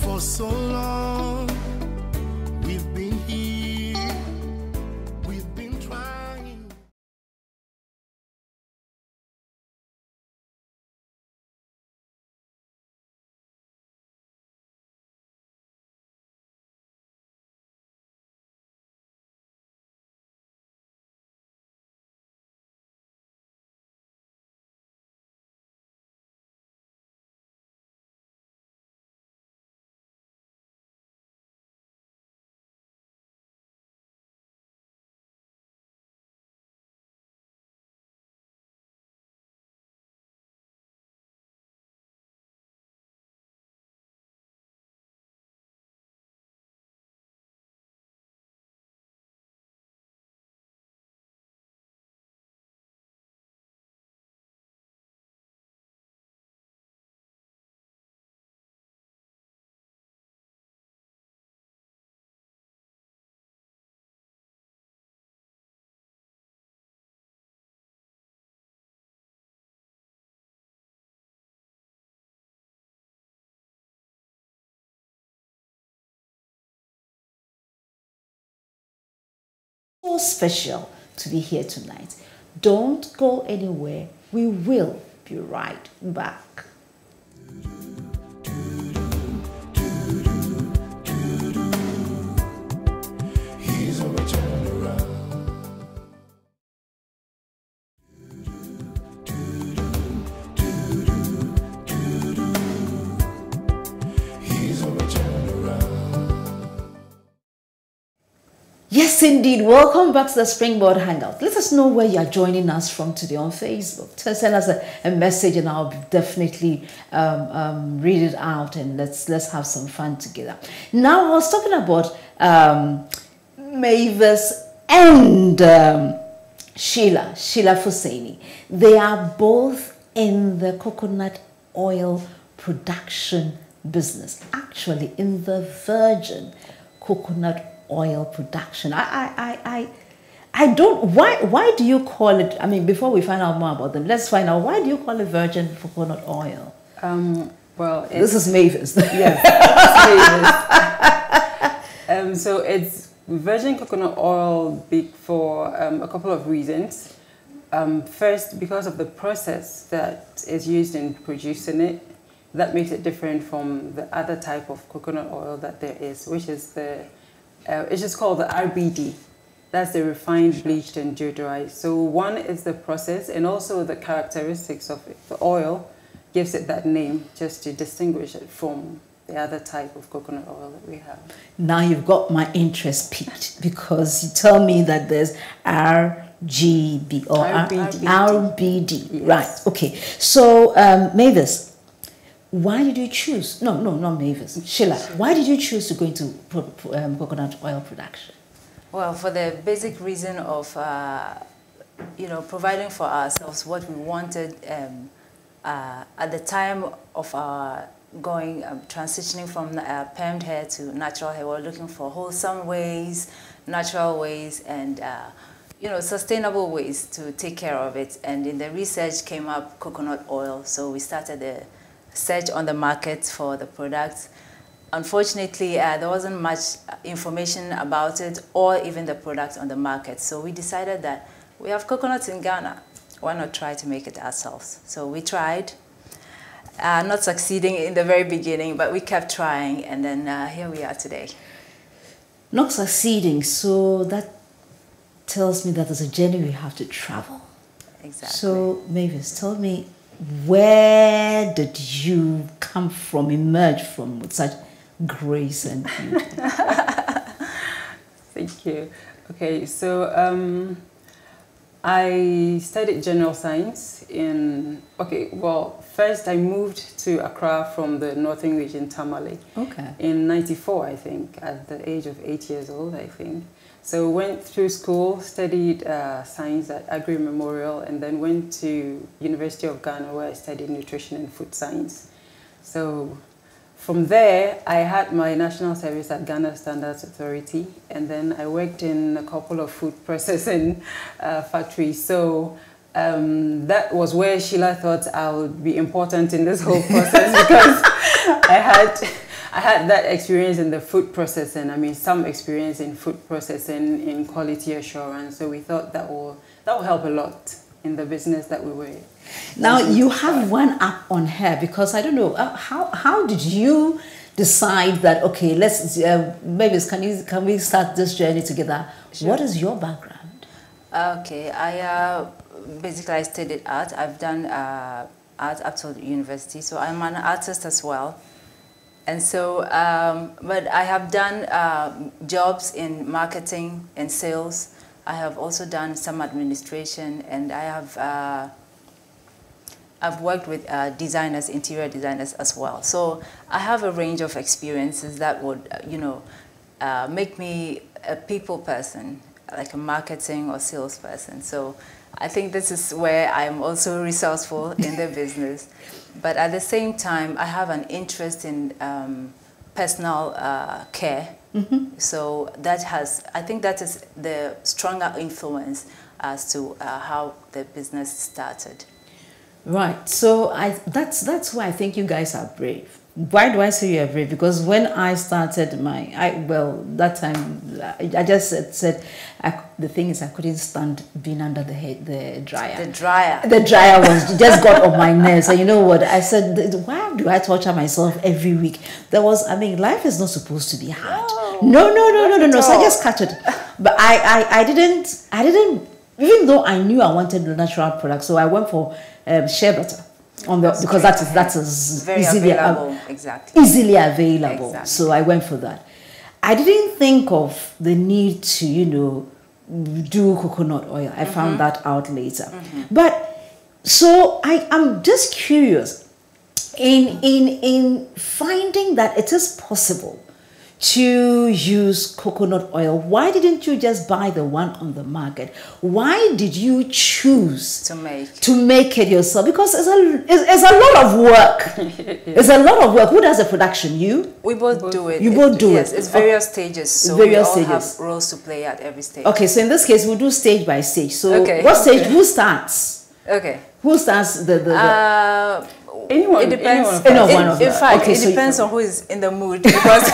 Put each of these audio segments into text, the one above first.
For so long, we've been here, we've been trying. So special to be here tonight. Don't go anywhere. We will be right back. He's a return around. He's a return around. Yes, indeed. Welcome back to the Springboard Hangout. Let us know where you are joining us from today on Facebook. Send us a message and I'll definitely read it out, and let's have some fun together. Now, I was talking about Mavis and Sheila Fuseini. They are both in the coconut oil production business, actually in the virgin coconut oil production. I don't, why do you call it, I mean, before we find out more about them, let's find out, why do you call it virgin coconut oil? Well, this is Mavis. Yes, Mavis. So it's virgin coconut oil for a couple of reasons. First, because of the process that is used in producing it, that makes it different from the other type of coconut oil that there is, which is it's just called the RBD. That's the refined, bleached, and deodorized. So one is the process, and also the characteristics of it. The oil gives it that name just to distinguish it from the other type of coconut oil that we have. Now you've got my interest piqued, because you tell me that there's RGB or RBD. Yes. Right, okay. So Mavis, why did you choose, no, not Mavis, Sheila, why did you choose to go into coconut oil production? Well, for the basic reason of, providing for ourselves what we wanted at the time of our transitioning from permed hair to natural hair. We're looking for wholesome ways, natural ways, and sustainable ways to take care of it. And in the research came up coconut oil, so we started the search on the market for the products. Unfortunately, there wasn't much information about it or even the product on the market. So we decided that we have coconuts in Ghana. Why not try to make it ourselves? So we tried, not succeeding in the very beginning, but we kept trying, and then here we are today. Not succeeding, so that tells me that there's a journey we have to travel. Exactly. So Mavis, tell me, where did you come from, emerge from with such grace and beauty? Thank you. Okay, so I studied general science first I moved to Accra from the northern region, Tamale. Okay. In '94, I think, at the age of 8 years old, I think. So went through school, studied science at Agri Memorial, and then went to University of Ghana, where I studied nutrition and food science. So from there, I had my national service at Ghana Standards Authority, and then I worked in a couple of food processing factories. So that was where Sheila thought I would be important in this whole process, because I had that experience in the food processing. I mean, some experience in food processing, in quality assurance. So we thought that will help a lot in the business that we were in. Now you have one up on her, because I don't know how did you decide that, okay, let's Mavis, can we start this journey together? Sure. What is your background? Okay, I basically I studied art. I've done art up to university, so I'm an artist as well. And so, but I have done jobs in marketing and sales. I have also done some administration, and I have I've worked with designers, interior designers as well. So I have a range of experiences that would, you know, make me a people person, like a marketing or sales person. So I think this is where I'm also resourceful in the business. But at the same time, I have an interest in personal care. Mm-hmm. So that has, I think that is the stronger influence as to how the business started. Right. So that's why I think you guys are brave. Why do I say you're brave? Because when I started that time I just said the thing is I couldn't stand being under the dryer. The dryer was just got on my nerves. And you know what? I said, why do I torture myself every week? Life is not supposed to be hard. No. So I just cut it. But I didn't, even though I knew I wanted the natural product, so I went for shea butter because that is very easily available. Exactly. Easily available. Exactly. So I went for that. I didn't think of the need to, do coconut oil. I found that out later. But so I'm just curious in finding that it is possible to use coconut oil. Why didn't you just buy the one on the market? Why did you choose to make it yourself? Because it's a lot of work. It's a lot of work. Who does the production? You? We both do it. You both do it? Yes, it's various stages. So we all have roles to play at every stage. Okay, so in this case, we'll do stage by stage. So what stage? Who starts? Okay. Who starts Anyone. It depends. In fact, it depends on who is in the mood, because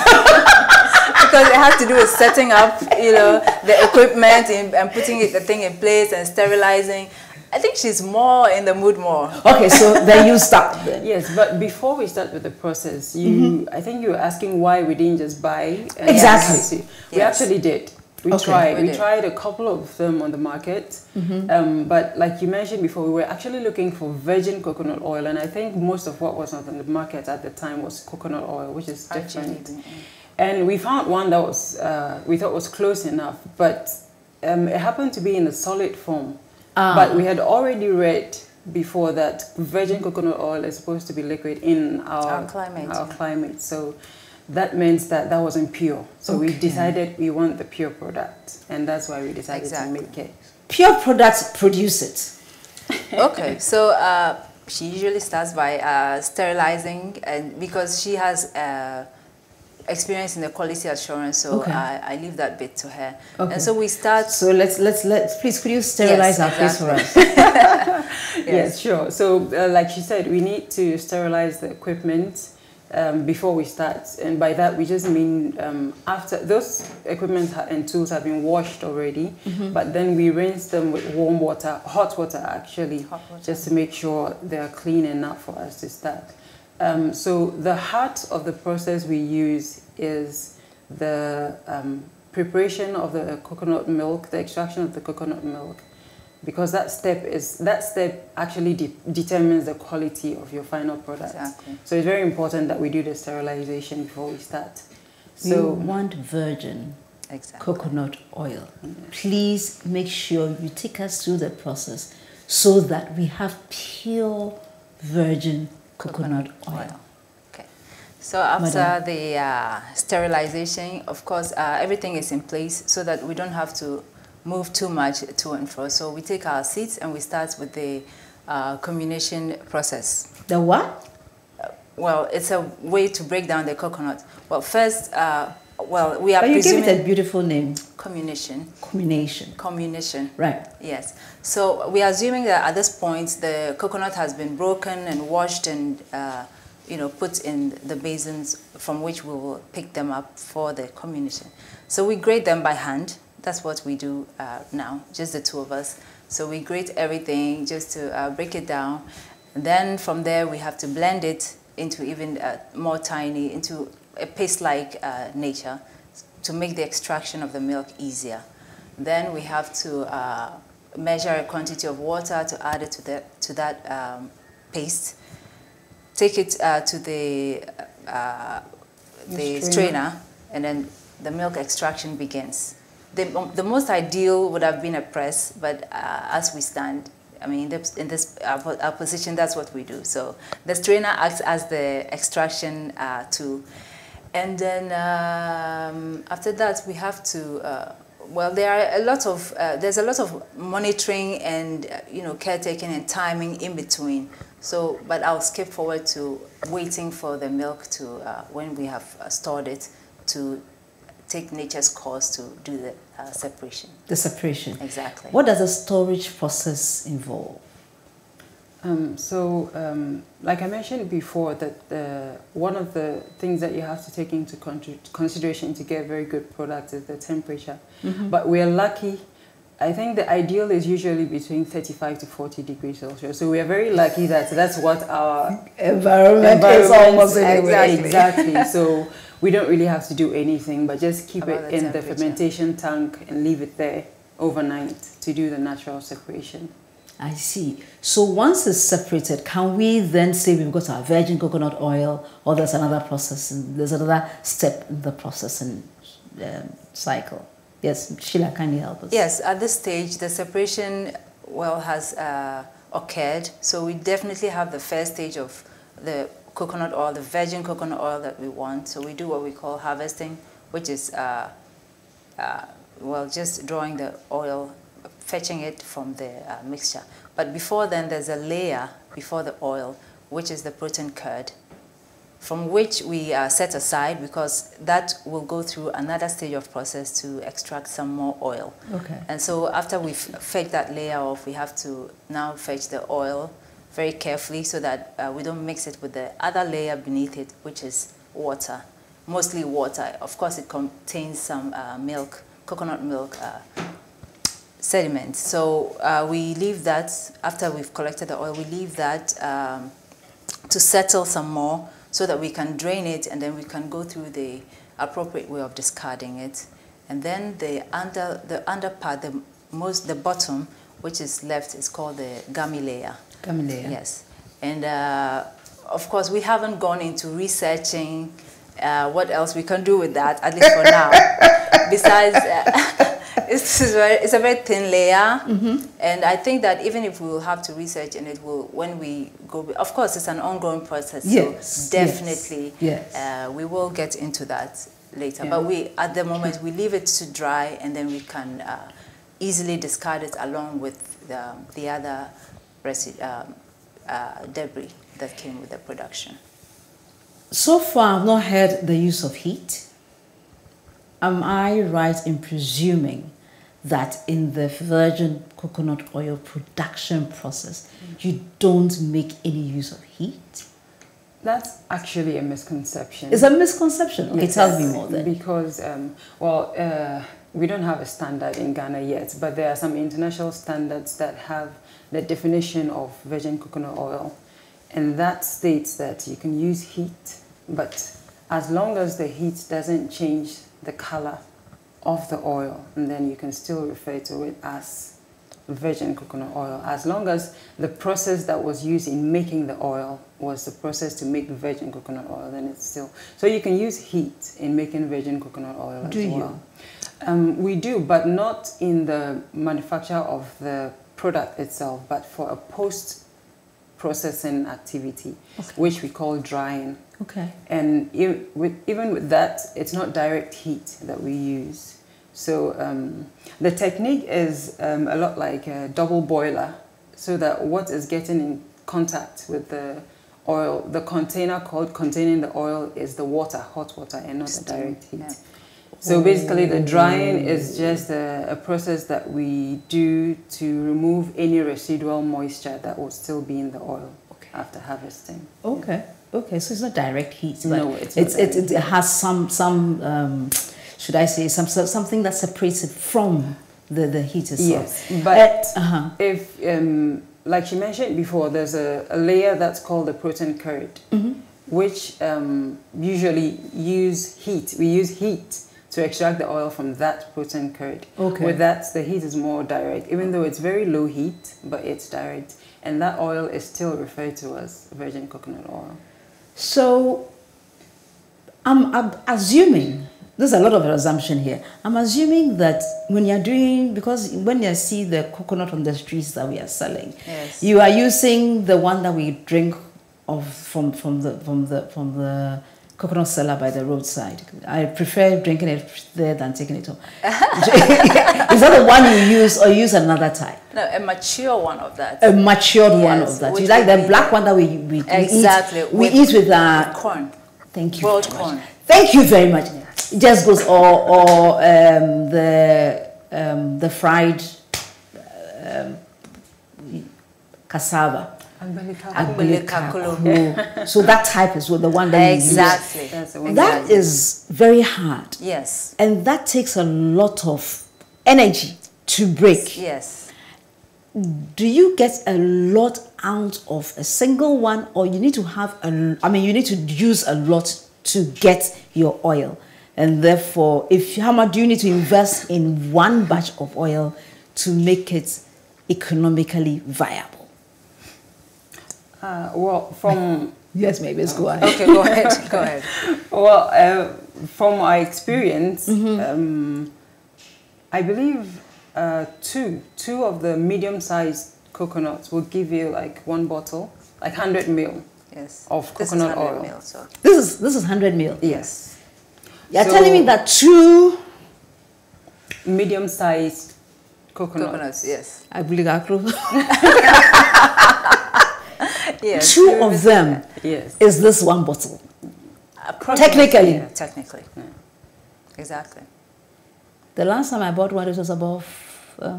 because it has to do with setting up, the equipment and putting the thing in place and sterilizing. I think she's more in the mood more. Okay, so then you start. Then. Yes, but before we start with the process, I think you were asking why we didn't just buy. Exactly. We actually did. We tried a couple of them on the market, but like you mentioned before, we were actually looking for virgin coconut oil, and I think most of what was on the market at the time was coconut oil, which is different. And we found one that was we thought was close enough, but it happened to be in a solid form. But we had already read before that virgin coconut oil is supposed to be liquid in our climate. So that means that wasn't pure. So we decided we want the pure product, and that's why we decided to make it. Pure products produce it. Okay, so she usually starts by sterilizing, and because she has experience in the quality assurance, so I leave that bit to her. Okay. And so we start. So let's please, could you sterilize our place for us? Yes, sure. So like she said, we need to sterilize the equipment before we start, and by that we just mean after those equipment and tools have been washed already, but then we rinse them with warm water, hot water actually, just to make sure they are clean enough for us to start. So the heart of the process we use is the preparation of the coconut milk, the extraction of the coconut milk, because that step actually determines the quality of your final product. Exactly. So it's very important that we do the sterilization before we start. So we want virgin coconut oil. Please make sure you take us through the process so that we have pure virgin coconut oil. Okay. So after the sterilization, of course, everything is in place so that we don't have to move too much to and fro. So we take our seats and we start with the comminution process. The what? Well, it's a way to break down the coconut. Well, first, we are presuming... you gave it a beautiful name. Comminution. Comminution. Right. Yes. So we are assuming that at this point, the coconut has been broken and washed and, put in the basins from which we will pick them up for the community. So we grate them by hand. That's what we do now, just the two of us. So we grate everything just to break it down. And then from there, we have to blend it into even more tiny, into a paste-like nature to make the extraction of the milk easier. Then we have to measure a quantity of water to add it to that paste. Take it to the strainer, and then the milk extraction begins. The most ideal would have been a press, but as we stand, I mean, in this our position, that's what we do. So the strainer acts as the extraction tool, and then after that we have to. Well, there's a lot of monitoring and caretaking and timing in between. So, but I'll skip forward to waiting for the milk to when we have stored it to take nature's course to do the separation. The separation. Exactly. What does the storage process involve? Like I mentioned before, that one of the things that you have to take into consideration to get very good products is the temperature. Mm-hmm. But we're lucky. I think the ideal is usually between 35 to 40 degrees Celsius. So we are very lucky that that's what our environment is almost anyway. Exactly. So we don't really have to do anything, but just keep it in the fermentation tank and leave it there overnight to do the natural separation. I see. So once it's separated, can we then say we've got our virgin coconut oil, or there's another process, and there's another step in the processing cycle? Yes, Sheila, can you help us? Yes, at this stage, the separation, has occurred. So we definitely have the first stage of the coconut oil, the virgin coconut oil that we want. So we do what we call harvesting, which is, just drawing the oil, fetching it from the mixture. But before then, there's a layer before the oil, which is the protein curd, from which we set aside because that will go through another stage of process to extract some more oil. Okay. And so after we've fetched that layer off, we have to now fetch the oil very carefully so that we don't mix it with the other layer beneath it, which is water, mostly water. Of course, it contains some milk, coconut milk, sediment. So we leave that, after we've collected the oil, we leave that to settle some more so that we can drain it, and then we can go through the appropriate way of discarding it. And then the under part, the bottom, which is left, is called the gummy layer. Gummy layer. Yes. And of course, we haven't gone into researching what else we can do with that, at least for now. Besides, it's a very thin layer, and I think that even if we will have to research, and it will, when we go, of course, it's an ongoing process. Yes, so definitely, yes. We will get into that later. Yeah. But at the moment, we leave it to dry, and then we can easily discard it along with the other debris that came with the production. So far, I've not heard the use of heat. Am I right in presuming that in the virgin coconut oil production process, you don't make any use of heat? That's actually a misconception. It's a misconception. Okay, Yes, tell me more then. Because, we don't have a standard in Ghana yet, but there are some international standards that have the definition of virgin coconut oil. And that states that you can use heat, but as long as the heat doesn't change the color of the oil, and then you can still refer to it as virgin coconut oil, as long as the process that was used in making the oil was the process to make virgin coconut oil, then it's still. So you can use heat in making virgin coconut oil as well. We do, but not in the manufacture of the product itself, but for a post-processing activity, which we call drying. Okay. And even with that, it's not direct heat that we use. So the technique is a lot like a double boiler, so that what is getting in contact with the oil, the container containing the oil is the water, hot water, and not the direct heat. Yeah. So basically the drying is just a process that we do to remove any residual moisture that will still be in the oil after harvesting. Okay. Okay, so it's not direct heat, but No, it's not it has some should I say something that separates it from the heat itself. Yes, but uh-huh. if like you mentioned before, there's a layer that's called the protein curd, which usually use heat. We use heat to extract the oil from that protein curd. Okay. With that, the heat is more direct, even though it's very low heat, but it's direct. And that oil is still referred to as virgin coconut oil. So I'm assuming, there's a lot of assumption here. I'm assuming that when you're doing, because when you see the coconut on the streets that we are selling, Yes. you are using the one that we drink of from the coconut seller by the roadside. I prefer drinking it there than taking it home. Is that the one you use, or you use another type? No, a mature one of that. A matured one Yes, of that. which You like would the be black the- one that we Exactly, eat. We with- eat with With corn. Thank you. Boiled very much. corn. Thank you very much. It just goes or the fried cassava. Umbilical. So that type is the one that Exactly. That's the you one. use. That is very hard, Yes. and that takes a lot of energy to break. Yes. Do you get a lot out of a single one, or you need to have you need to use a lot to get your oil? And therefore, how much do you need to invest in one batch of oil to make it economically viable? Well, from Yes, maybe it's go ahead. Okay, go ahead. Go ahead. well, from my experience, Mm-hmm. I believe two of the medium-sized coconuts will give you like one bottle, like 100 ml Yes. of This is coconut 100 oil. ml, so. This is 100 ml. Yes. You're So- telling me that two Medium-sized coconuts. Coconuts, yes. I believe are close. Yes. Two of them Yes. is this one bottle. Approximately. Technically. Yeah, technically. Exactly. The last time I bought one, it was about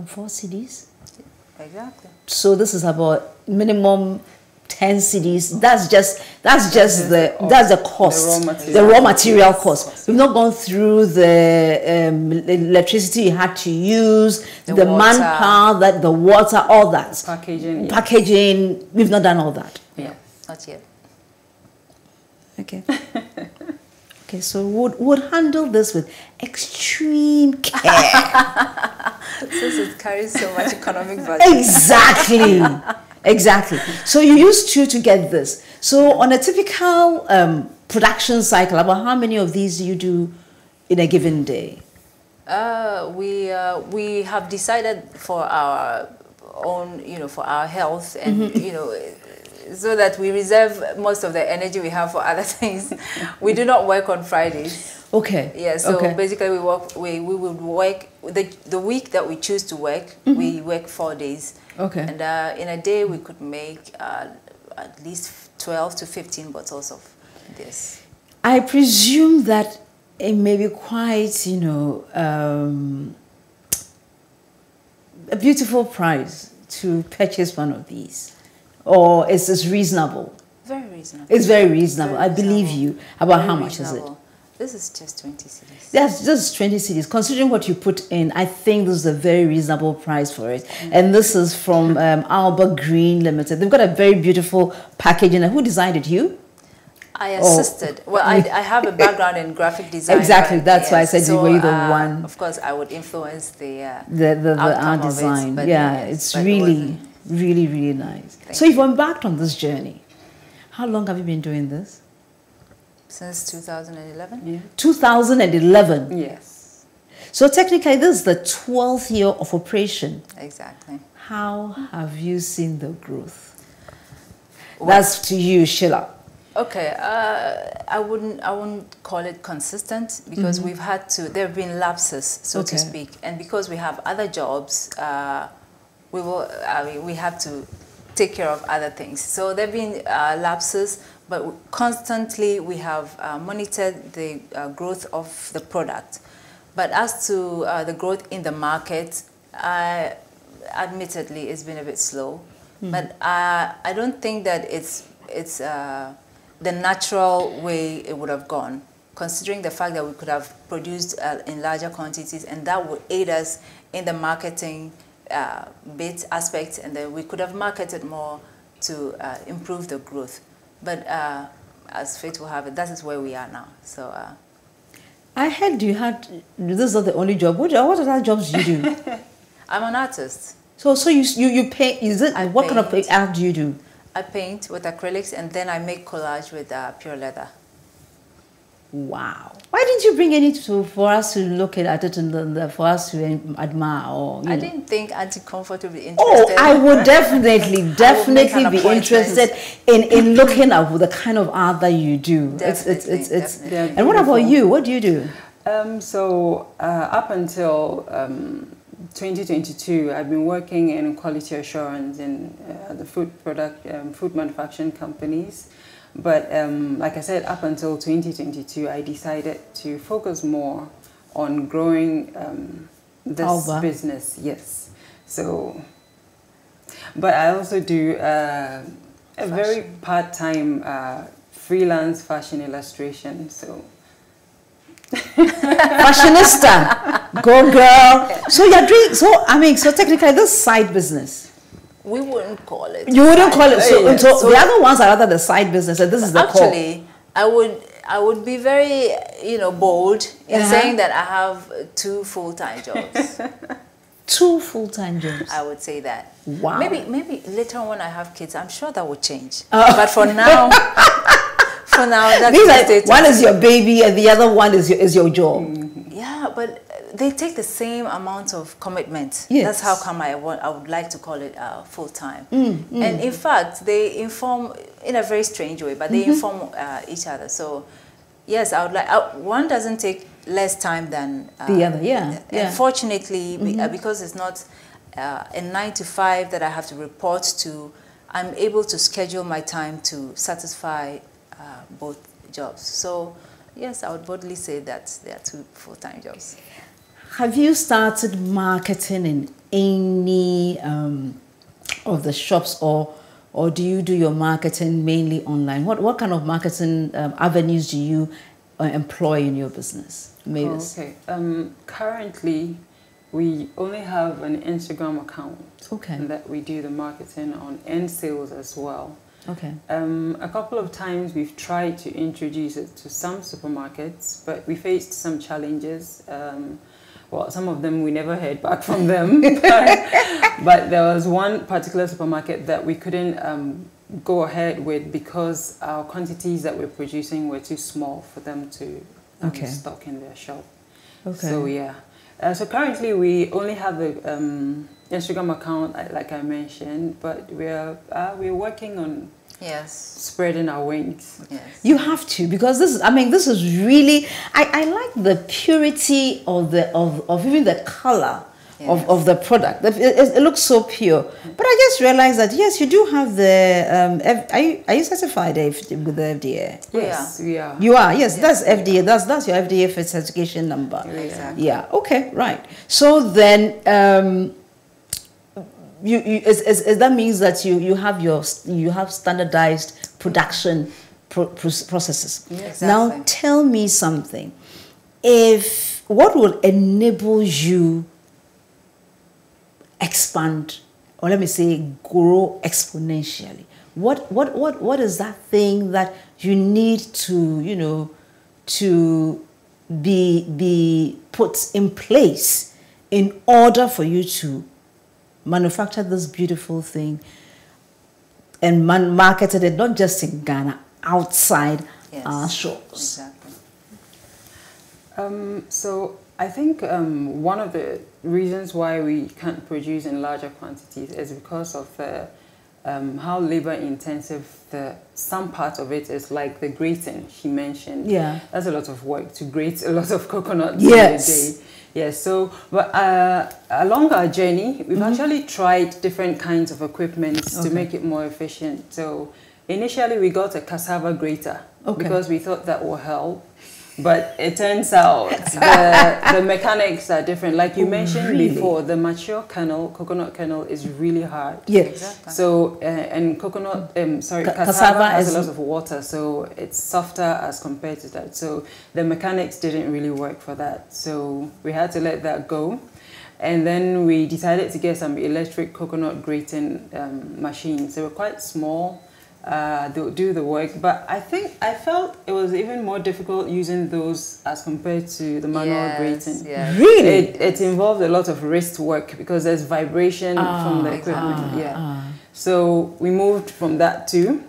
4 CDs. Exactly. So this is about minimum 10 CDs. That's just the cost, the raw material. the raw material cost. We've not gone through the electricity you had to use, The the water. manpower, the water, all that. Packaging. Yeah. Packaging. We've not done all that. Yeah. Not yet. Okay. Okay, so would handle this with extreme care. Since it carries so much economic value. Exactly. Exactly. So you use two to get this. So on a typical production cycle, about how many of these do you do in a given day? We have decided for our own, for our health and, so that we reserve most of the energy we have for other things. We do not work on Fridays. Okay. Yeah, so okay. basically we would work, the week that we choose to work, we work 4 days. Okay. And in a day we could make at least 12 to 15 bottles of this. I presume that it may be quite, a beautiful price to purchase one of these. Or is this reasonable? Very reasonable. It's very reasonable. Very I believe reasonable. you. About Very how much is it? reasonable. This is just 20 cedis. That's just 20 CDs. Considering what you put in, I think this is a very reasonable price for it. And this is from Alba Green Limited. They've got a very beautiful packaging. Who designed it? You? I assisted. Well, I have a background in graphic design. Exactly. but That's why I said you were the one. Of course, I would influence the The outcome art of it, design. but Yeah, yes, it's but it really, wasn't. really, really nice. Thank So you've embarked on this journey. How long have you been doing this? Since 2011. Yeah. 2011. Yes. So technically, this is the 12th year of operation. Exactly. How have you seen the growth? That's to you, Sheila. Okay, I wouldn't call it consistent because we've had to. There have been lapses, so to Okay. speak, and because we have other jobs, we have to take care of other things. So there have been lapses, but constantly we have monitored the growth of the product. But as to the growth in the market, admittedly, it's been a bit slow. But I don't think that it's the natural way it would have gone, considering the fact that we could have produced in larger quantities, and that would aid us in the marketing bit aspect, and then we could have marketed more to improve the growth. But as fate will have it, that is where we are now. So I heard you had, this is not the only job. What other jobs do you do? I'm an artist. So you paint, is it, what kind of art do you do? I paint with acrylics, and then I make collage with pure leather. Wow. Why didn't you bring any for us to look at it and for us to admire? Or, I didn't think Auntie Comfort would be interested. Oh, I would definitely be interested in looking at the kind of art that you do. Definitely. And what about you? What do you do? Up until 2022, I've been working in quality assurance in the food manufacturing companies. But like I said, up until 2022, I decided to focus more on growing this Alba. business. Yes. So, but I also do a very part-time freelance fashion illustration. So. Fashionista, go girl. So you're doing, so technically this side business. We wouldn't call it. You wouldn't call it. So the other ones are rather the side business, and this is the core. Actually, I would be very, bold in saying that I have 2 full-time jobs. 2 full-time jobs. I would say that. Wow. Maybe later on when I have kids, I'm sure that would change. But for now, that's like, one is your baby and the other one is your job. Yeah, but they take the same amount of commitment. Yes. That's how come I would like to call it full-time. And in fact, they inform in a very strange way, but they inform each other. So yes, I would like, one doesn't take less time than the other. Yeah. Unfortunately, because it's not a 9 to 5 that I have to report to, I'm able to schedule my time to satisfy both jobs. So yes, I would boldly say that there are 2 full-time jobs. Have you started marketing in any of the shops, or do you do your marketing mainly online? What kind of marketing avenues do you employ in your business, Mavis? Okay. Currently, we only have an Instagram account. Okay. That we do the marketing on and sales as well. Okay. A couple of times we've tried to introduce it to some supermarkets, but we faced some challenges. Well, some of them we never heard back from them. But there was one particular supermarket that we couldn't go ahead with because our quantities that we're producing were too small for them to stock in their shop. Okay. So yeah. So currently we only have the Instagram account, like I mentioned, but we're working on spreading our wings. Yes. You have to, because this is really, I like the purity of even the color of the product. It looks so pure. But I just realized that yes, you do have the are you certified with the FDA? Yes, we are. You are, yes, that's FDA. That's your FDA certification number. Exactly. Yeah. Okay. Right. So then that means that you have standardized production processes. Yes, exactly. Now tell me something. What will enable you expand, or let me say grow exponentially? What is that thing that you need to to be put in place in order for you to manufacture this beautiful thing and marketed it not just in Ghana, outside our shores? Exactly. So I think one of the reasons why we can't produce in larger quantities is because of how labor intensive some part of it is, like the grating she mentioned. Yeah. That's a lot of work to grate a lot of coconuts yes. in a day. Yes, so, but along our journey, we've actually tried different kinds of equipment to make it more efficient. So initially we got a cassava grater because we thought that will help. But it turns out the mechanics are different. Like you mentioned before, the mature kernel, coconut kernel, is really hard. Yes. Exactly. So, and coconut, cassava cassava has a lot of water, so it's softer as compared to that. So the mechanics didn't really work for that. So we had to let that go. And then we decided to get some electric coconut grating machines. They were quite small. They would do the work, but I felt it was even more difficult using those as compared to the manual grating. Yes. Really? It involved a lot of wrist work because there's vibration from the equipment. So we moved from that too,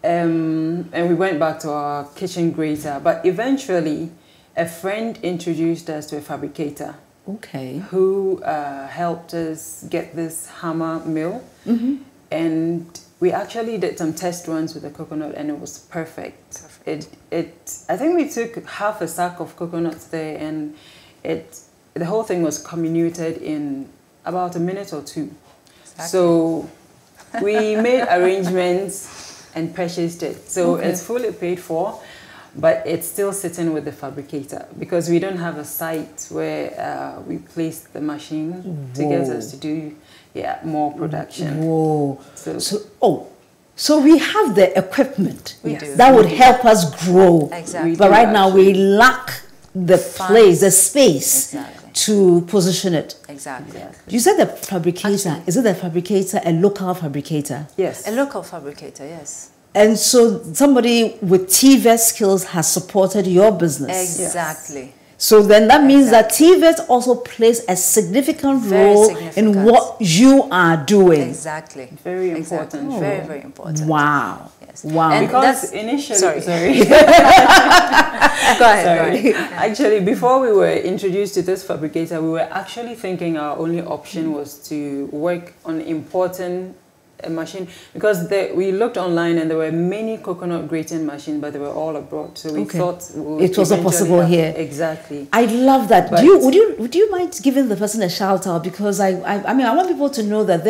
and we went back to our kitchen grater. But eventually, a friend introduced us to a fabricator. Okay. Who helped us get this hammer mill, and we actually did some test runs with the coconut, and it was perfect. I think we took half a sack of coconuts there, and the whole thing was comminuted in about a minute or two. Exactly. So we made arrangements and purchased it. So it's fully paid for. But it's still sitting with the fabricator because we don't have a site where we place the machine to get us to do more production. Whoa. So we have the equipment do. that would help us grow. Exactly. But right now we lack the place, the space to position it. Exactly. You said the fabricator. Actually, is it the fabricator, a local fabricator? Yes. A local fabricator, yes. And so somebody with TVET skills has supported your business. Exactly. Yes. So then that means that TVET also plays a significant role in what you are doing. Exactly. Very important. Exactly. Very, very important. Wow. Yes. Wow. And because initially, sorry. Go ahead. Actually, before we were introduced to this fabricator, we were actually thinking our only option was to work on importing a machine, because we looked online and there were many coconut grating machines, but they were all abroad. So we thought it was not possible here. Exactly. I love that. Would you mind giving the person a shout out? Because I want people to know that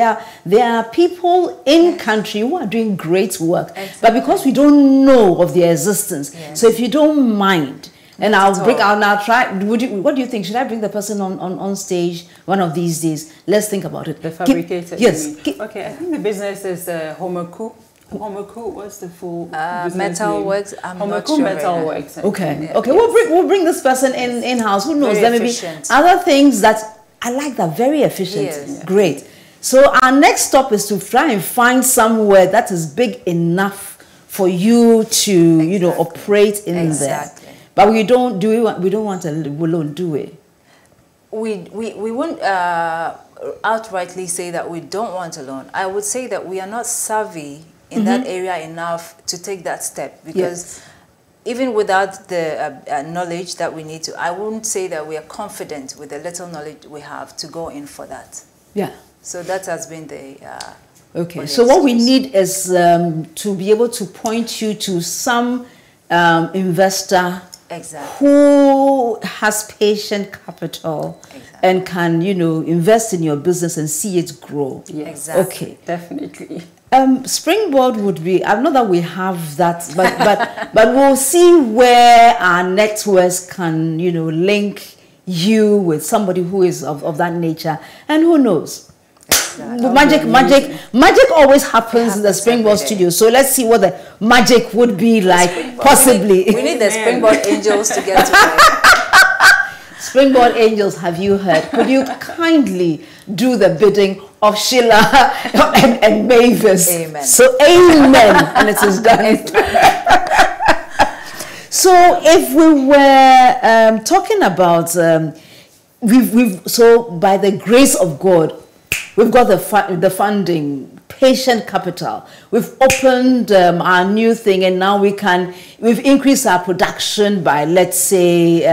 there are people in country who are doing great work, but because we don't know of their existence, so if you don't mind. And I'll try. What do you think? Should I bring the person on stage one of these days? Let's think about it. The fabricator. Yes. Okay, I think the business is Homoku. Homoku, what's the full Metal Works. Homoku Metal Works. Okay. Okay. We'll bring this person in house. Who knows? There may be other things that I like. That very efficient. Yes. Great. So our next stop is to try and find somewhere that is big enough for you to operate in there. But we don't want a loan, do we? We won't outrightly say that we don't want a loan. I would say that we are not savvy in that area enough to take that step, because even without the knowledge that we need to, I wouldn't say that we are confident with the little knowledge we have to go in for that. Yeah. So that has been the okay. So what we need is to be able to point you to some investor who has patient capital and can, invest in your business and see it grow. Yes. Exactly. Okay. Definitely. Springboard would be, I know that we have that, but we'll see where our networks can, link you with somebody who is of that nature, and who knows. Magic always happens in the Springboard studio. So let's see what the magic would be like, possibly. We need the Springboard angels to get together. Springboard angels, have you heard? Could you kindly do the bidding of Sheila and Mavis? Amen. So amen, and it is done. So if we were talking about, so by the grace of God, we've got the funding, patient capital. We've opened our new thing, and now we've increased our production by, let's say,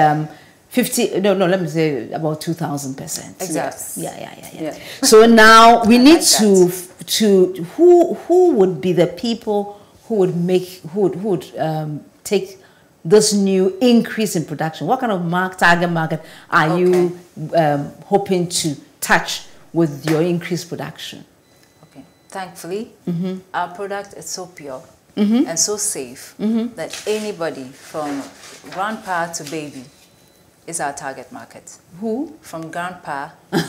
let me say about 2,000%. Exactly. Yeah. So now we need to who would be the people who would take this new increase in production? What kind of target market are you hoping to touch with your increased production? Okay, thankfully, our product is so pure. and so safe that anybody from grandpa to baby is our target market. Who? From grandpa to baby.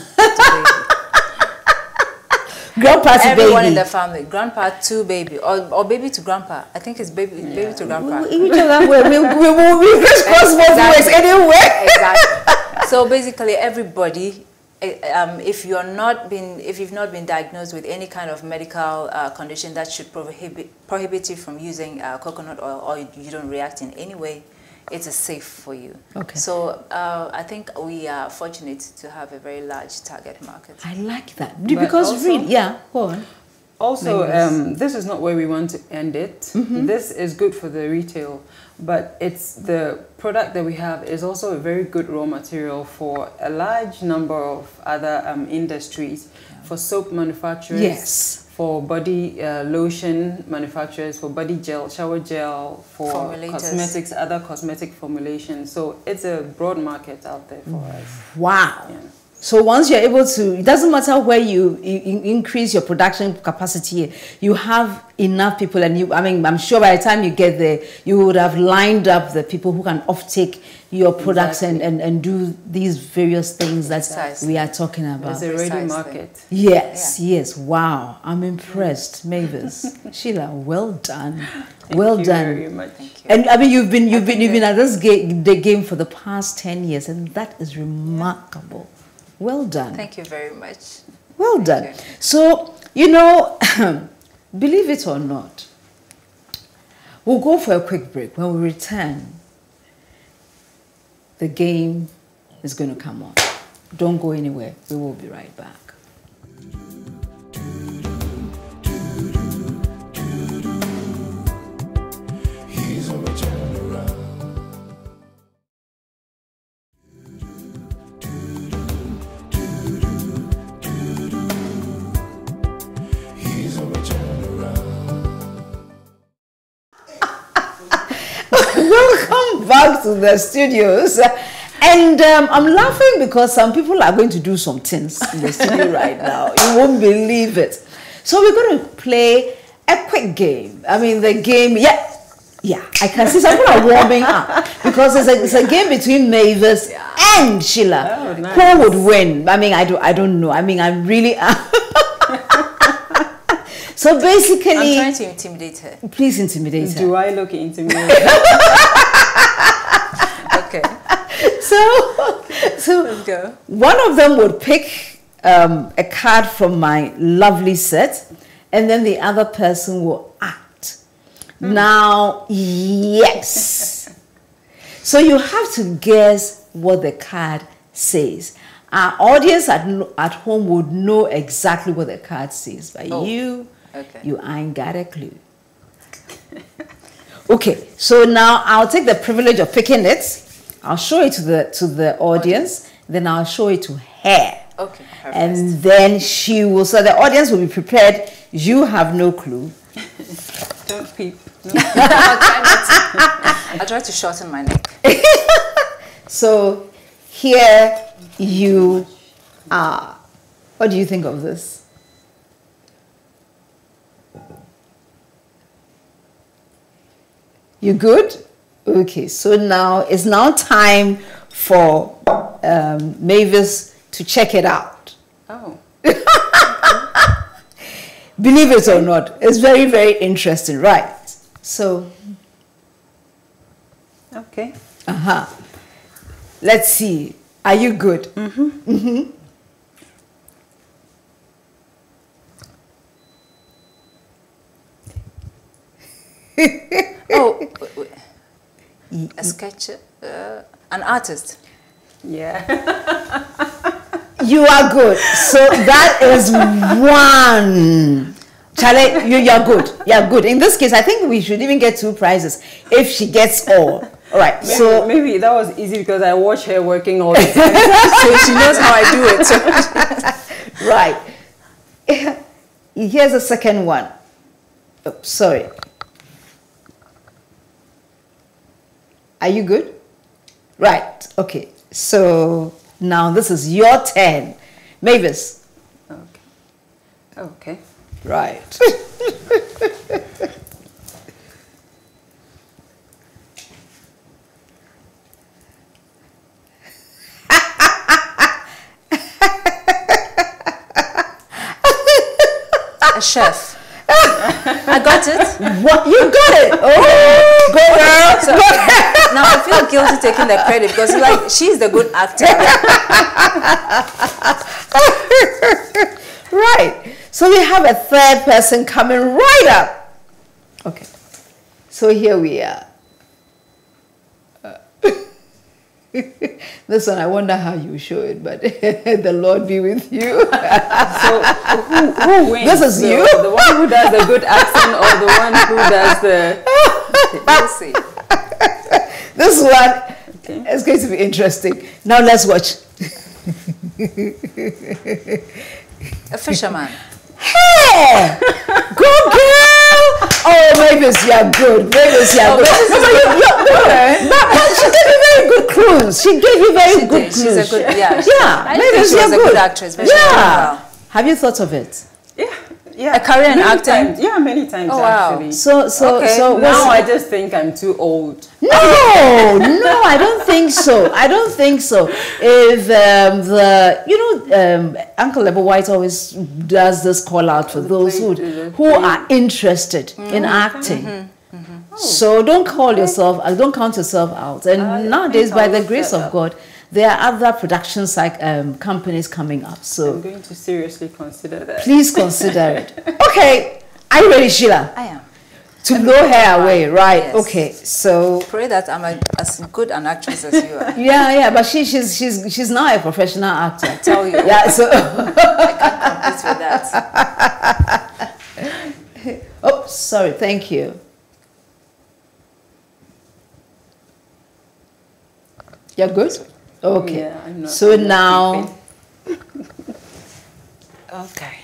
Grandpa to Everyone baby. in the family, grandpa to baby, or baby to grandpa. I think it's baby to grandpa. We crisscross both ways anyway. Exactly. So basically, everybody, if you've not been diagnosed with any kind of medical condition that should prohibit you from using coconut oil, or you don't react in any way, it is safe for you. Okay. So I think we are fortunate to have a very large target market. I like that But because also- really, yeah, go on. Also, Mavis. this is not where we want to end it. This is good for the retail, but it's the product that we have is also a very good raw material for a large number of other industries, for soap manufacturers, Yes. for body lotion manufacturers, for body gel, shower gel, for Formulators. cosmetics, other cosmetic formulations. So it's a broad market out there for us. Wow. Yeah. So once you're able to, it doesn't matter where you increase your production capacity, you have enough people, and you, I mean, I'm sure by the time you get there, you would have lined up the people who can offtake your products and do these various things that Precisely. we are talking about. It's a ready Precisely. market. Yes, yes. Wow. I'm impressed, Mavis. Sheila, well done. Well Thank you done. very much. Thank you. And I mean, you've been at this the game for the past 10 years, and that is remarkable. Well done. Thank you very much. Well Thank done. you. So, you know, believe it or not, we'll go for a quick break. When we return, the game is going to come on. Don't go anywhere. We will be right back. He's a turnaround. He's a turnaround. Welcome back to the studios. And I'm laughing because some people are going to do some things in the studio right now. You won't believe it. So we're going to play a quick game. I mean, the game, yeah, I can see some people are warming up because it's a game between Mavis and Sheila. Oh, nice. Who would win? I mean, I don't know. I mean, I'm really... So basically... I'm trying to intimidate her. Please intimidate her. Do I look intimidating? Okay. So Let's go. one of them would pick a card from my lovely set, and then the other person will act. Now, yes. So you have to guess what the card says. Our audience at home would know exactly what the card says, but you ain't got a clue. Okay, so now I'll take the privilege of picking it. I'll show it to the audience, then I'll show it to her. Okay, perfect. And then she will, so the audience will be prepared. You have no clue. Don't peep. I'll try to shorten my neck. So here you are. What do you think of this? You good? Okay, so now it's now time for Mavis to check it out. Oh. Believe it or not, it's very, very interesting, right? So, Okay. let's see. Are you good? Oh, wait. A sketch, an artist. Yeah. You are good. So that is one. Charlie, you're good. You're good. In this case, I think we should even get 2 prizes if she gets all. All right. So Maybe that was easy because I watch her working all the time. So she knows how I do it. So. right. Here's the second one. Oh, sorry. Are you good? Right. Okay. So now this is your turn. Mavis. Okay. Okay. Right. chef. I got it. What? You got it. Oh, go girl. So, now I feel guilty taking the credit because like she's the good actor. Right. So we have a third person coming right up. Okay. So here we are. This one, I wonder how you show it, but the Lord be with you. So who wins? This is you? The one who does the good accent or the one who does the... We'll see. This one is going to be interesting. Now let's watch. A fisherman. Hey! Good girl! Oh, Mavis, you're good. Mavis, you're good. But she gave you very good clues. She gave you very good clues. She's a good, yeah. I think she was a good actress. But yeah. Have you thought of it? Yeah. A career in acting? Yeah, many times actually. So now I just think I'm too old. No, I don't think so. I don't think so. If Uncle Lebo White always does this call out for those who are interested in acting. So don't count yourself out. And nowadays, by the grace of God, there are other productions like companies coming up. So I'm going to seriously consider that. Please consider it. Okay, are you ready, Sheila? I am. To blow her away, right? Yes. Okay, so Pray that I'm as good an actress as you are. yeah, but she's now a professional actor. I tell you. Yeah, so I can't compete with that. oh, sorry, thank you. You're good? Okay. Yeah, I'm not, so now Okay.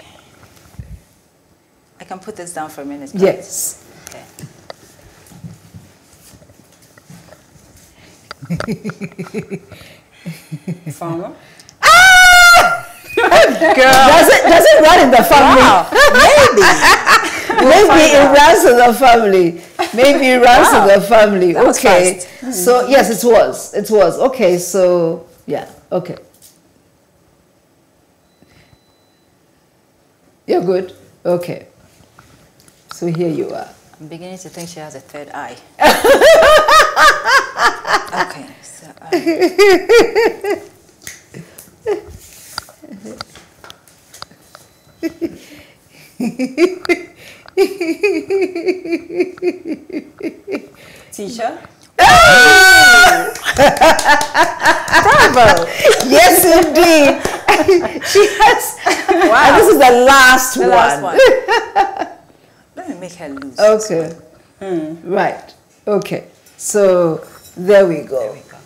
I can put this down for a minute. yes. Okay. Farmer? Does it run in the family? Wow. Maybe it runs in the family. Maybe it runs in the family. That was Okay. fast. So yes, it was. It was. Okay, so yeah, okay. You're good? Okay. So here you are. I'm beginning to think she has a third eye. Okay. So, Teacher? Bravo! Yes, indeed. She has. wow. And this is the last The one. last one. Let me make her lose. Okay. Right. Okay. So there we go. There we go.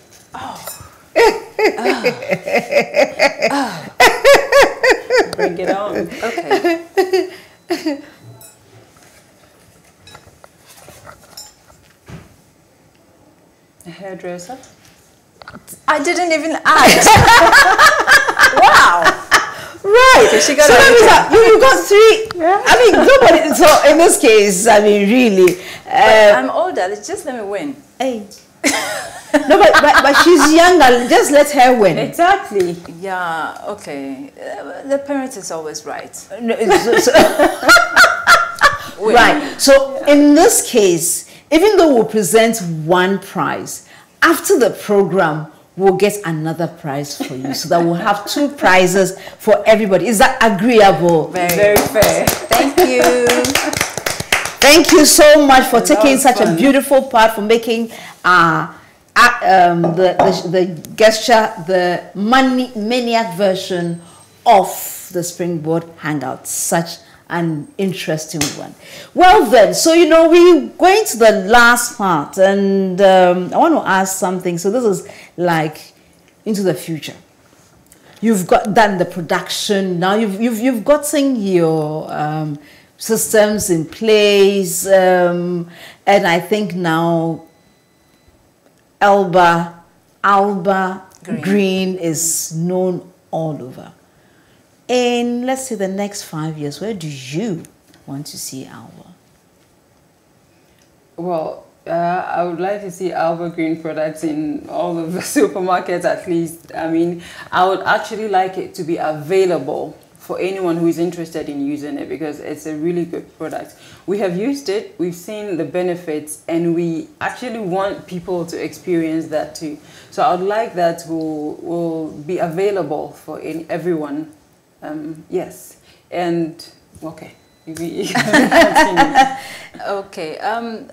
Bring it on. Okay. A hairdresser? I didn't even ask. Wow. Right. Okay, she got so it. you got three. I mean, nobody. So in this case, I mean, really. I'm older. Just let me win. Hey. No, but she's younger. Just let her win. Exactly. Yeah. Okay. The parent is always right. No, right. So in this case, even though we'll present one prize, after the program, we'll get another prize for you, so that we'll have two prizes for everybody. Is that agreeable? Very fair. Thank you. Thank you so much for taking such a beautiful part, for making the gesture, the maniac version of the Springboard Hangout. Such an interesting one. Well then, so we're going to the last part, and I want to ask something. So this is like into the future. You've done the production now. You've gotten your systems in place, and I think now Alba Green is known all over. In, let's say, the next 5 years, where do you want to see Alba? Well, I would like to see Alba Green products in all of the supermarkets at least. I mean, I would actually like it to be available for anyone who is interested in using it, because it's a really good product. We have used it, we've seen the benefits, and we actually want people to experience that too. So I would like that will be available for everyone. Yes, and okay. You can continue. Okay,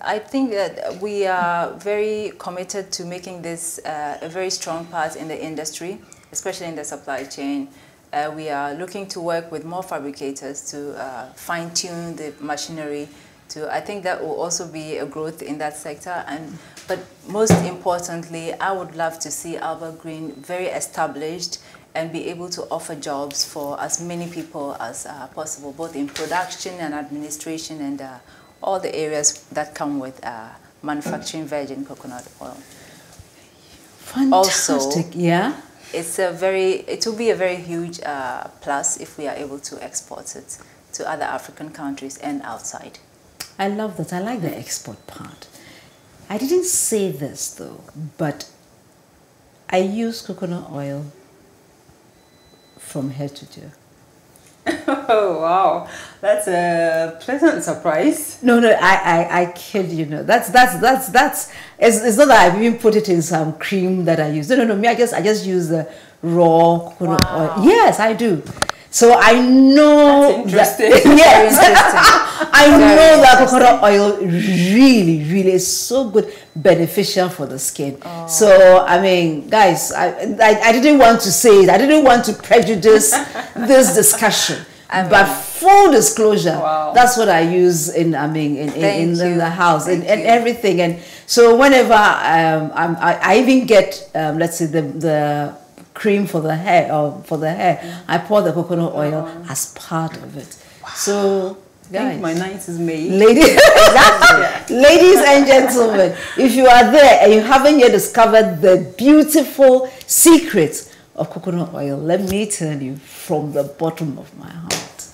I think that we are very committed to making this a very strong part in the industry, especially in the supply chain. We are looking to work with more fabricators to fine-tune the machinery. I think that will also be a growth in that sector. But most importantly, I would love to see Alba Green very established and be able to offer jobs for as many people as possible, both in production and administration and all the areas that come with manufacturing virgin coconut oil. Fantastic, Also, yeah. It will be a very huge plus if we are able to export it to other African countries and outside. I love that. I like the export part. I didn't say this though, but I use coconut oil from head to toe. Oh wow, that's a pleasant surprise. No, I kid you. No, that's. It's not that I've even put it in some cream that I use. No. Me, I just use the raw coconut oil. Yes, I do. So I know. That's interesting. Yes, I know that coconut oil really is so good, beneficial for the skin. Oh. So I mean, guys, I didn't want to say it. I didn't want to prejudice this discussion. But full disclosure, wow. That's what I use in the house and everything. And so whenever I even get let's say the cream for the hair I pour the coconut oil as part of it. Wow. So guys, I think my night is made. Ladies and gentlemen, if you are there and you haven't yet discovered the beautiful secrets of coconut oil, let me tell you from the bottom of my heart,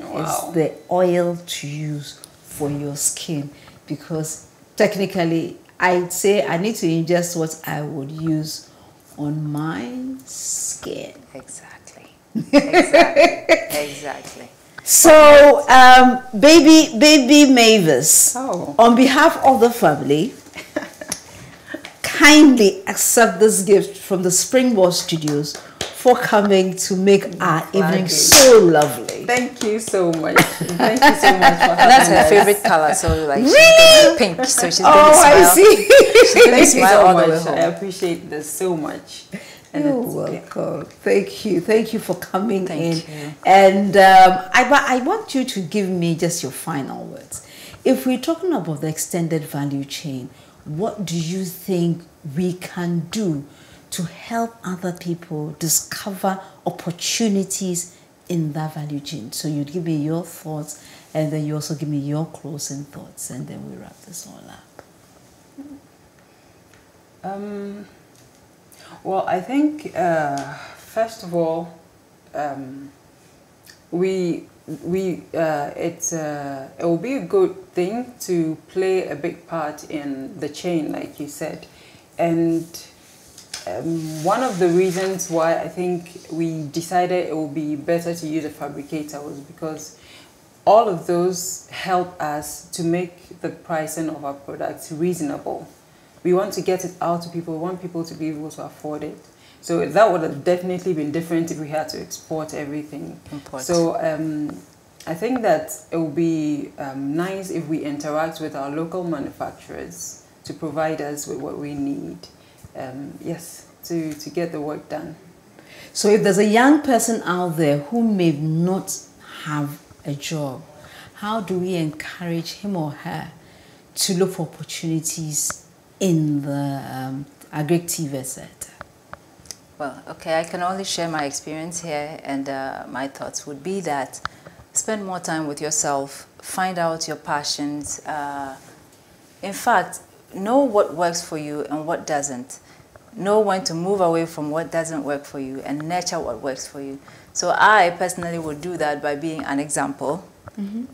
wow. It's the oil to use for your skin, because technically I'd say I need to ingest what I would use on my skin. Exactly. So, baby Mavis, on behalf of the family, kindly accept this gift from the Springboard Studios for coming to make our evening so lovely. Thank you so much. Thank you so much for having And that's her us. favorite color, so like really? she's pink, so she's going to smile. I see. Thank you so much. I appreciate this so much. You're welcome. Thank you for coming in. Thank you. And I want you to give me just your final words. If we're talking about the extended value chain, what do you think we can do to help other people discover opportunities in that value chain? So you'd give me your thoughts, and then you also give me your closing thoughts, and then we wrap this all up. Well, I think first of all, it will be a good thing to play a big part in the chain, like you said, and one of the reasons why I think we decided it would be better to use a fabricator was because all of those help us to make the pricing of our products reasonable. We want to get it out to people. We want people to be able to afford it. So that would have definitely been different if we had to export everything. So I think that it would be nice if we interact with our local manufacturers to provide us with what we need. Yes, to get the work done. So if there's a young person out there who may not have a job, how do we encourage him or her to look for opportunities in the agri-TV sector? Well, okay, I can only share my experience here, and my thoughts would be that spend more time with yourself, find out your passions. In fact, know what works for you and what doesn't. Know when to move away from what doesn't work for you and nurture what works for you. So I personally would do that by being an example.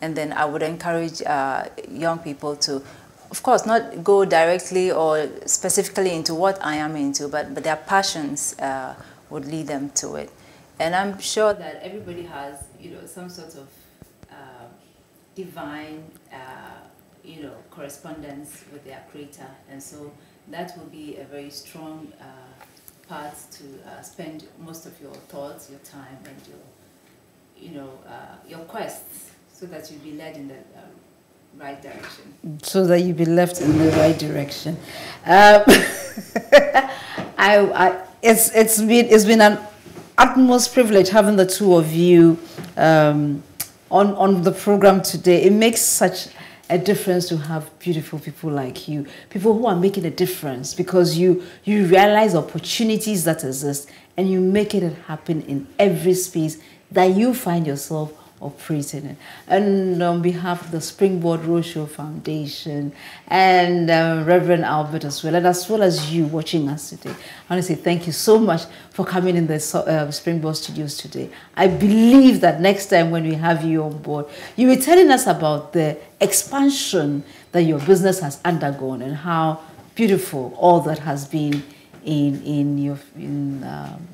And then I would encourage young people to, of course, not go directly or specifically into what I am into, but their passions would lead them to it. And I'm sure that everybody has, some sort of divine, correspondence with their creator. And so that will be a very strong part to spend most of your thoughts, your time, and your quests, so that you'll be led in the right direction. So that you'll be left in the right direction. It's been an utmost privilege having the two of you on the program today. It makes such a difference to have beautiful people like you, people who are making a difference, because you realize opportunities that exist and you make it happen in every space that you find yourself operating in. And on behalf of the Springboard Roadshow Foundation and Reverend Albert as well as you watching us today, I want to say thank you so much for coming in the Springboard studios today. I believe that next time when we have you on board, you'll be telling us about the expansion that your business has undergone and how beautiful all that has been in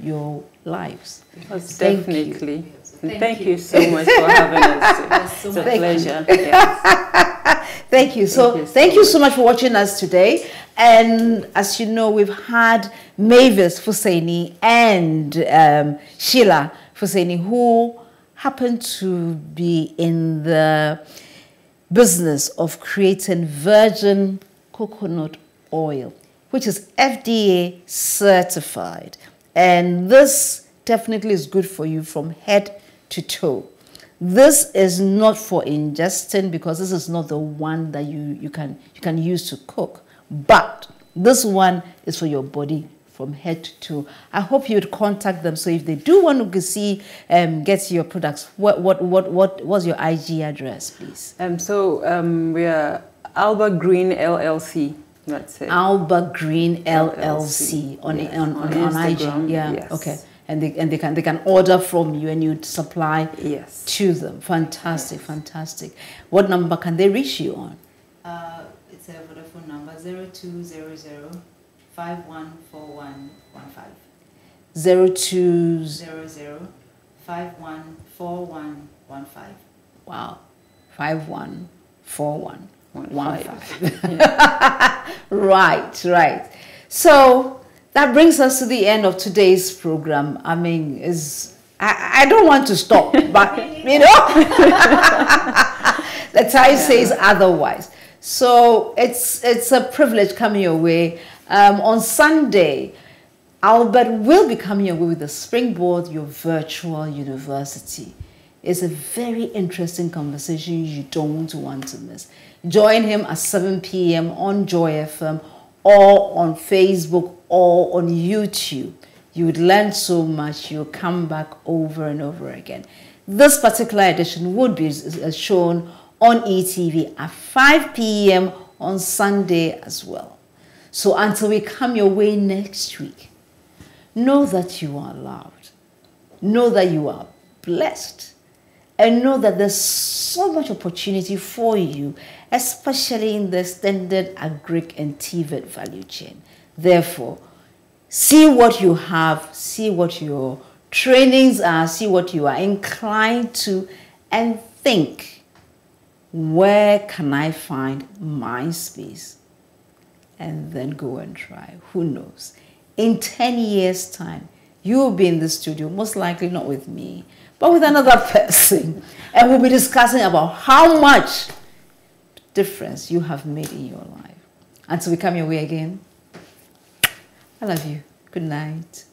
your lives. Yes, definitely. Thank you so much for having us. It's a pleasure. Yes. Thank you. Thank you so much for watching us today. And as you know, we've had Mavis Fuseini and Sheila Fuseini, who happen to be in the business of creating virgin coconut oil, which is FDA certified. And this definitely is good for you from head to toe. This is not for ingesting, because this is not the one that you can use to cook, but this one is for your body from head to toe. I hope you'd contact them. So if they do want to see get your products, what's your IG address, please? We are Alba Green LLC. That's it. Alba Green LLC on Instagram, IG. Yeah. Yes. Okay. And they can order from you and you supply yes. to them. Fantastic, yes. Fantastic. What number can they reach you on? It's a Vodafone number 0200 514115. 0200 514115. Wow, 514115. Yeah. Right. So that brings us to the end of today's program. I mean, I don't want to stop, but the time says otherwise. So it's a privilege coming your way. On Sunday, Albert will be coming your way with the Springboard, your virtual university. It's a very interesting conversation you don't want to miss. Join him at 7 p.m. on Joy FM or on Facebook or on YouTube. You would learn so much. You'll come back over and over again. This particular edition would be shown on ETV at 5 p.m. on Sunday as well. So until we come your way next week, know that you are loved. Know that you are blessed. And know that there's so much opportunity for you, especially in the extended agric and TVET value chain. Therefore, see what you have, see what your trainings are, see what you are inclined to, and think, where can I find my space? And then go and try. Who knows? In 10 years' time, you will be in the studio, most likely not with me, but with another person. And we'll be discussing about how much difference you have made in your life. Until we come your way again, I love you. Good night.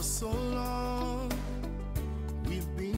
So